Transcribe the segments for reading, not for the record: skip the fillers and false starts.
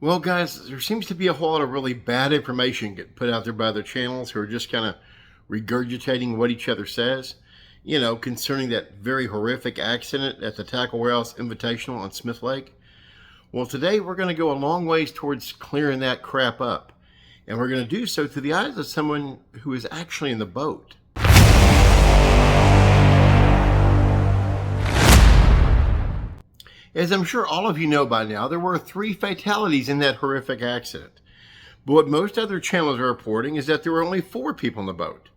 Well, guys, there seems to be a whole lot of really bad information getting put out there by other channels who are just kind of regurgitating what each other says, concerning that very horrific accident at the Tackle Warehouse Invitational on Smith Lake. Well, today we're going to go a long ways towards clearing that crap up. And we're going to do so through the eyes of someone who is actually in the boat. As I'm sure all of you know by now, there were 3 fatalities in that horrific accident. But what most other channels are reporting is that there were only 4 people in the boat.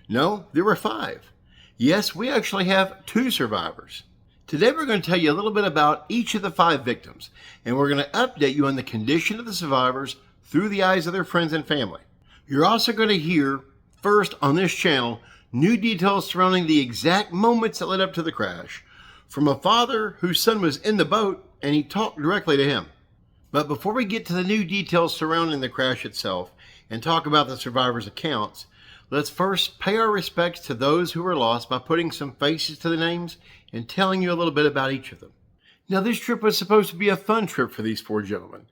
No, there were 5. Yes, we actually have 2 survivors. Today we're going to tell you a little bit about each of the 5 victims, and we're going to update you on the condition of the survivors through the eyes of their friends and family. You're also going to hear, first on this channel, new details surrounding the exact moments that led up to the crash, from a father whose son was in the boat and he talked directly to him. But before we get to the new details surrounding the crash itself and talk about the survivors' accounts, let's first pay our respects to those who were lost by putting some faces to the names and telling you a little bit about each of them. Now, this trip was supposed to be a fun trip for these 4 gentlemen.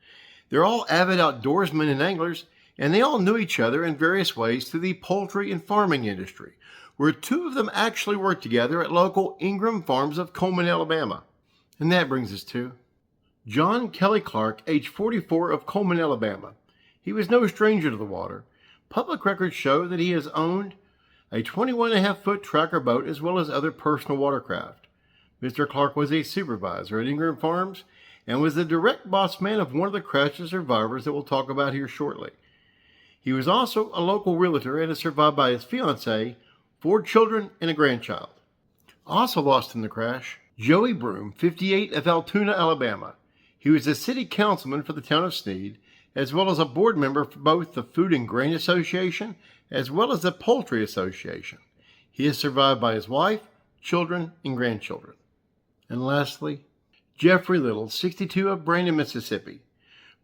They're all avid outdoorsmen and anglers, and they all knew each other in various ways through the poultry and farming industry, where 2 of them actually worked together at local Ingram Farms of Cullman, Alabama. And that brings us to John Kelly Clark, age 44, of Cullman, Alabama. He was no stranger to the water. Public records show that he has owned a 21.5-foot tracker boat as well as other personal watercraft. Mr. Clark was a supervisor at Ingram Farms and was the direct boss man of one of the crash survivors that we'll talk about here shortly. He was also a local realtor and is survived by his fiancée, 4 children, and a grandchild. Also lost in the crash, Joey Broom, 58, of Altoona, Alabama. He was a city councilman for the town of Sneed, as well as a board member for both the Food and Grain Association as well as the Poultry Association. He is survived by his wife, children, and grandchildren. And lastly, Jeffrey Little, 62, of Brandon, Mississippi.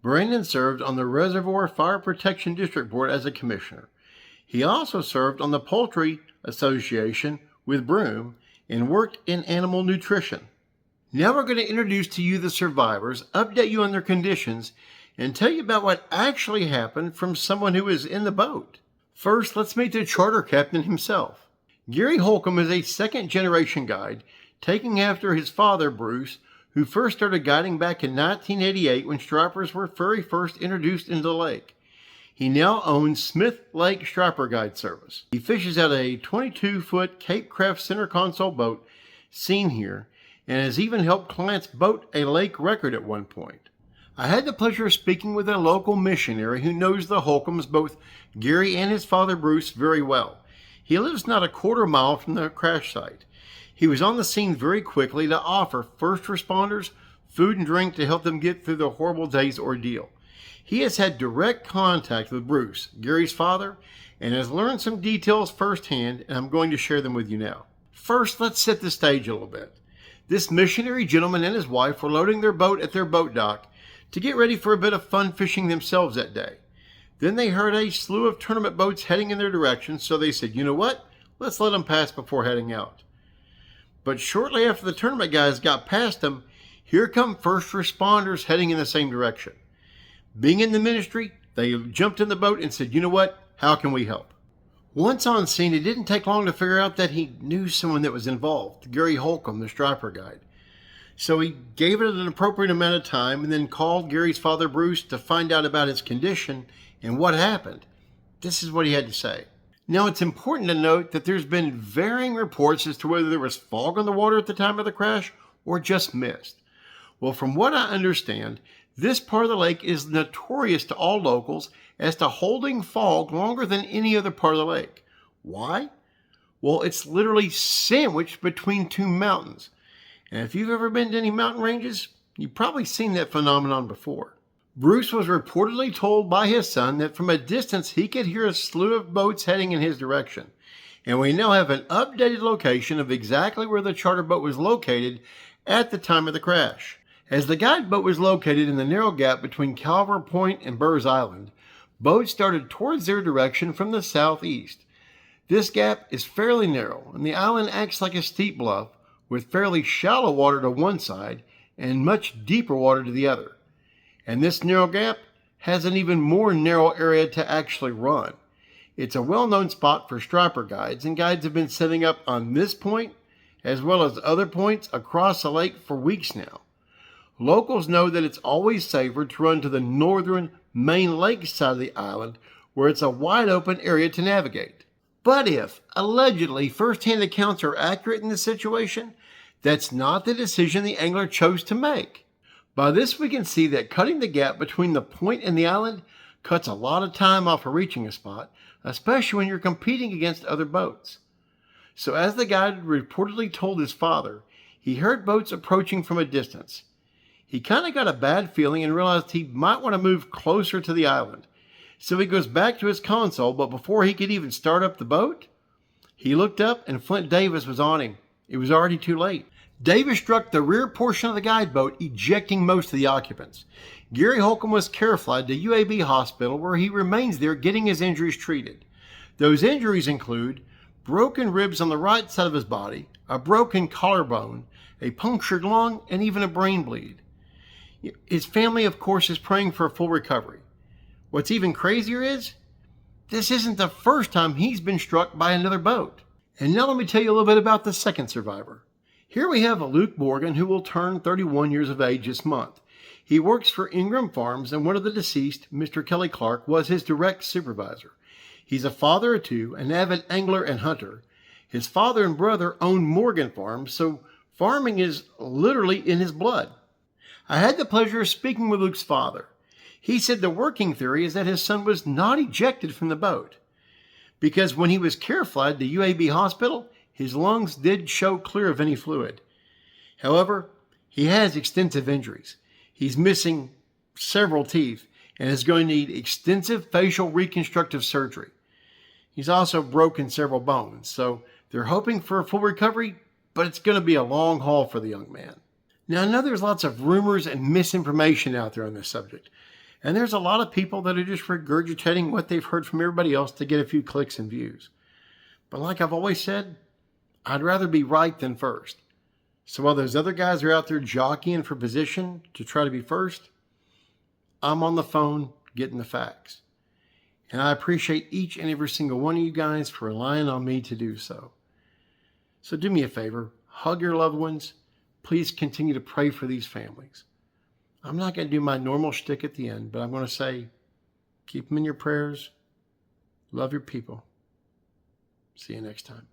Brandon served on the Reservoir Fire Protection District Board as a commissioner. He also served on the Poultry Association with Broom and worked in animal nutrition. Now we're going to introduce to you the survivors, update you on their conditions, and tell you about what actually happened from someone who was in the boat. First, let's meet the charter captain himself. Gary Holcomb is a second-generation guide, taking after his father, Bruce, who first started guiding back in 1988 when stripers were very first introduced into the lake. He now owns Smith Lake Striper Guide Service. He fishes out a 22-foot Cape Craft center console boat seen here and has even helped clients boat a lake record at one point. I had the pleasure of speaking with a local missionary who knows the Holcombs, both Gary and his father Bruce, very well. He lives not a quarter mile from the crash site. He was on the scene very quickly to offer first responders food and drink to help them get through the horrible day's ordeal. He has had direct contact with Bruce, Gary's father, and has learned some details firsthand, and I'm going to share them with you now. First, let's set the stage a little bit. This missionary gentleman and his wife were loading their boat at their boat dock to get ready for a bit of fun fishing themselves that day. Then they heard a slew of tournament boats heading in their direction, so they said, you know what? Let's let them pass before heading out. But shortly after the tournament guys got past them, here come first responders heading in the same direction. Being in the ministry, they jumped in the boat and said, you know what? How can we help? Once on scene, it didn't take long to figure out that he knew someone that was involved, Gary Holcomb, the striper guide. So he gave it an appropriate amount of time and then called Gary's father, Bruce, to find out about his condition and what happened. This is what he had to say. Now, it's important to note that there's been varying reports as to whether there was fog on the water at the time of the crash or just mist. Well, from what I understand, this part of the lake is notorious to all locals as to holding fog longer than any other part of the lake. Why? Well, it's literally sandwiched between 2 mountains. And if you've ever been to any mountain ranges, you've probably seen that phenomenon before. Bruce was reportedly told by his son that from a distance he could hear a slew of boats heading in his direction. And we now have an updated location of exactly where the charter boat was located at the time of the crash. As the guide boat was located in the narrow gap between Calver Point and Burrs Island, boats started towards their direction from the southeast. This gap is fairly narrow, and the island acts like a steep bluff with fairly shallow water to one side and much deeper water to the other. And this narrow gap has an even more narrow area to actually run. It's a well-known spot for striper guides, and guides have been setting up on this point as well as other points across the lake for weeks now. Locals know that it's always safer to run to the northern main lake side of the island, where it's a wide open area to navigate. But if, allegedly, first-hand accounts are accurate in this situation, that's not the decision the angler chose to make. By this we can see that cutting the gap between the point and the island cuts a lot of time off of reaching a spot, especially when you're competing against other boats. So as the guide reportedly told his father, he heard boats approaching from a distance. He kind of got a bad feeling and realized he might want to move closer to the island. So he goes back to his console, but before he could even start up the boat, he looked up and Flint Davis was on him. It was already too late. Davis struck the rear portion of the guide boat, ejecting most of the occupants. Gary Holcomb was careflied to UAB Hospital, where he remains there getting his injuries treated. Those injuries include broken ribs on the right side of his body, a broken collarbone, a punctured lung, and even a brain bleed. His family, of course, is praying for a full recovery. What's even crazier is, this isn't the first time he's been struck by another boat. And now let me tell you a little bit about the second survivor. Here we have a Luke Morgan who will turn 31 years of age this month. He works for Ingram Farms, and one of the deceased, Mr. Kelly Clark, was his direct supervisor. He's a father of two, an avid angler and hunter. His father and brother own Morgan Farms, so farming is literally in his blood. I had the pleasure of speaking with Luke's father. He said the working theory is that his son was not ejected from the boat, because when he was careflied to UAB Hospital, his lungs did show clear of any fluid. However, he has extensive injuries. He's missing several teeth and is going to need extensive facial reconstructive surgery. He's also broken several bones, so they're hoping for a full recovery, but it's going to be a long haul for the young man. Now, I know there's lots of rumors and misinformation out there on this subject, and there's a lot of people that are just regurgitating what they've heard from everybody else to get a few clicks and views. But like I've always said, I'd rather be right than first. So while those other guys are out there jockeying for position to try to be first, I'm on the phone getting the facts. And I appreciate each and every single one of you guys for relying on me to do so. So do me a favor, hug your loved ones. Please continue to pray for these families. I'm not going to do my normal shtick at the end, but I'm going to say, keep them in your prayers. Love your people. See you next time.